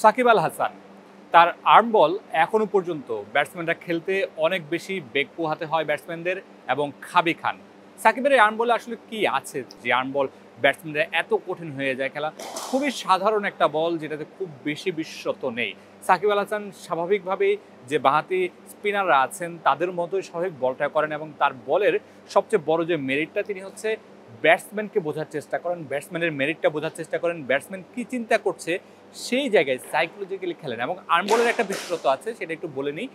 সাকিব আল হাসান তার আর্ম বল এখনো পর্যন্ত ব্যাটসম্যানরা খেলতে অনেক বেশি বেগ পোহাতে হয় ব্যাটসম্যানদের এবং খাবি খান। সাকিবের এই আর্ম বলে আসলে কি আছে যে আর্ম বল ব্যাটসম্যানরা এত কঠিন হয়ে যায় খেলা? খুবই সাধারণ একটা বল যেটাতে খুব বেশি বিশেষত্ব নেই। সাকিব আল হাসান স্বাভাবিকভাবেই যে বাঁহাতি স্পিনাররা আছেন তাদের মতোই স্বাভাবিক বলটা করেন এবং তার বলের সবচেয়ে বড় যে মেরিটটা তিনি হচ্ছে ব্যাটসম্যানকে বোঝার চেষ্টা করেন, ব্যাটসম্যানের মেরিটটা বোঝার চেষ্টা করেন, ব্যাটসম্যান কী চিন্তা করছে সেই জায়গায় সাইকোলজিক্যালি খেলেন। এবং আর্ম বলের একটা বিশেষত্ব আছে, সেটা একটু বলে নিই।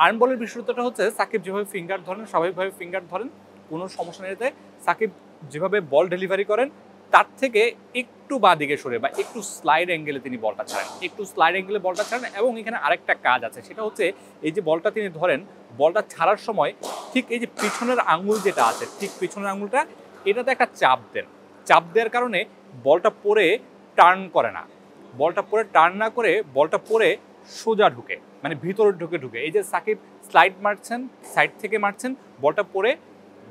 আর্ম বলের বিশেষত্বটা হচ্ছে সাকিব যেভাবে ফিঙ্গার ধরেন, স্বাভাবিকভাবে ফিঙ্গার ধরেন, কোনো সমস্যা নেই এতে। সাকিব যেভাবে বল ডেলিভারি করেন তার থেকে একটু বাঁ দিকে সরে বা একটু স্লাইড অ্যাঙ্গেলে তিনি বলটা ছাড়েন, একটু স্লাইড অ্যাঙ্গেলে বলটা ছাড়েন। এবং এখানে আরেকটা কাজ আছে, সেটা হচ্ছে এই যে বলটা তিনি ধরেন, বলটা ছাড়ার সময় ঠিক এই যে পিছনের আঙুল যেটা আছে, ঠিক পিছনের আঙুলটা এটাতে একটা চাপ দেন। চাপ দেওয়ার কারণে বলটা পরে টার্ন করে না, বলটা পরে টার্ন না করে বলটা পরে সোজা ঢুকে, মানে ভিতরে ঢুকে এই যে সাকিব স্লাইড মারছেন, সাইড থেকে মারছেন, বলটা পরে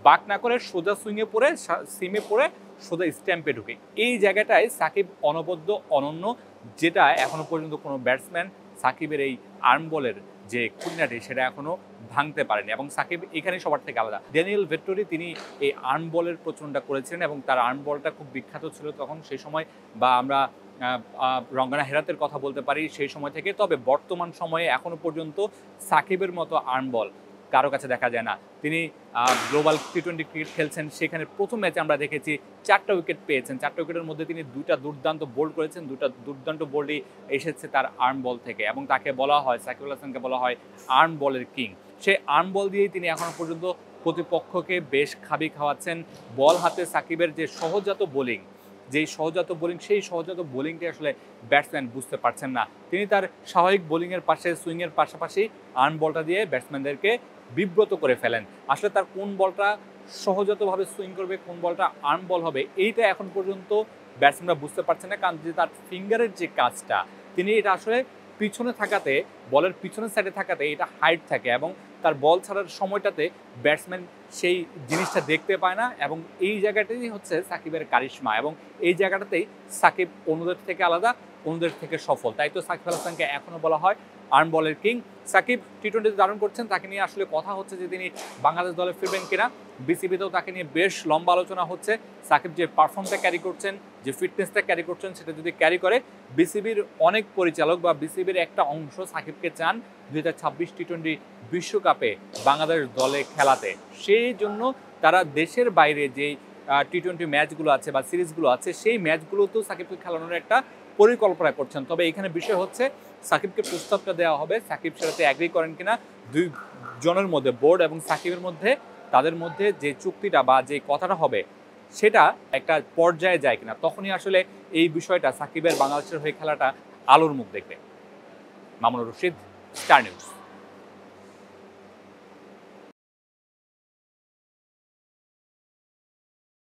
বাক না করে সোজা সুইংয়ে পরে সিমে পরে সোজা স্ট্যাম্পে ঢুকে। এই জায়গাটায় সাকিব অনবদ্য, অনন্য, যেটা এখনো পর্যন্ত কোনো ব্যাটসম্যান সাকিবের এই আর্ম বলের যে খুঁটিনাটি সেটা এখনো ভাঙতে পারেনি। এবং সাকিব এখানে সবার থেকে আলাদা। ড্যানিয়েল ভেট্টোরি তিনি এই আর্ম বলের প্রচলনটা করেছিলেন এবং তার আর্ম বলটা খুব বিখ্যাত ছিল তখন, সেই সময়। বা আমরা রঙ্গনা হেরাতের কথা বলতে পারি সেই সময় থেকে। তবে বর্তমান সময়ে এখনো পর্যন্ত সাকিবের মতো আর্ম বল কারো কাছে দেখা যায় না। তিনি গ্লোবাল টি-20 ক্রিকেট খেলছেন, সেখানে প্রথম ম্যাচে আমরা দেখেছি 4টা উইকেট পেয়েছেন। 4টা উইকেটের মধ্যে তিনি 2টা দুর্দান্ত বোল্ড করেছেন, 2টা দুর্দান্ত বোল্ডই এসেছে তার আর্ম বল থেকে। এবং তাকে বলা হয়, সাকিব আল হাসানকে বলা হয় আর্ম বলের কিং। সেই আর্ম বল দিয়েই তিনি এখনো পর্যন্ত প্রতিপক্ষকে বেশ খাবি খাওয়াচ্ছেন। বল হাতে সাকিবের যে সহজাত বোলিং, সেই সহজাত বোলিংটি আসলে ব্যাটসম্যান বুঝতে পারছেন না। তিনি তার স্বাভাবিক বোলিংয়ের পাশে, সুইংয়ের পাশাপাশি আর্ম বলটা দিয়ে ব্যাটসম্যানদেরকে বিব্রত করে ফেলেন। আসলে তার কোন বলটা সহজাতভাবে সুইং করবে, কোন বলটা আর্ম বল হবে, এইটা এখন পর্যন্ত ব্যাটসম্যানরা বুঝতে পারছেন না। কারণ যে তার ফিঙ্গারের যে কাজটা, তিনি এটা আসলে পিছনে থাকাতে, বলের পিছনের সাইডে থাকাতে এটা হাইট থাকে এবং তার বল ছাড়ার সময়টাতে ব্যাটসম্যান সেই জিনিসটা দেখতে পায় না। এবং এই জায়গাটাই হচ্ছে সাকিবের কারিশমা এবং এই জায়গাটাতেই সাকিব অন্যদের থেকে আলাদা, অন্যদের থেকে সফল। তাই তো সাকিব আল হাসানকে এখনও বলা হয় আর্ম বলের কিং। সাকিব টি-20তে দারুণ করছেন, তাকে নিয়ে আসলে কথা হচ্ছে যে তিনি বাংলাদেশ দলে ফিরবেন কিনা। বিসিবিতেও তাকে নিয়ে বেশ লম্বা আলোচনা হচ্ছে। সাকিব যে পারফর্মটা ক্যারি করছেন, যে ফিটনেসটা ক্যারি করছেন, সেটা যদি ক্যারি করে, বিসিবির অনেক পরিচালক বা বিসিবির একটা অংশ সাকিবকে চান 2026 টি-20 বিশ্বকাপে বাংলাদেশ দলে খেলাতে। সেই জন্য তারা দেশের বাইরে যেই টি-20 ম্যাচগুলো আছে বা সিরিজগুলো আছে, সেই ম্যাচগুলোতেও সাকিবকে খেলানোর একটা পরিকল্পনা করছেন। তবে এখানে বিষয় হচ্ছে সাকিবকে প্রস্তাবটা দেওয়া হবে, সাকিব সেটাতে অ্যাগ্রি করেন কিনা। দুই জনের মধ্যে, বোর্ড এবং সাকিবের মধ্যে, তাদের মধ্যে যে চুক্তিটা বা যে কথাটা হবে সেটা একটা পর্যায়ে যায় কিনা, তখনই আসলে এই বিষয়টা সাকিবের বাংলাদেশের হয়ে খেলাটা আলোর মুখ দেখবে। Mamunur Rashid, star news.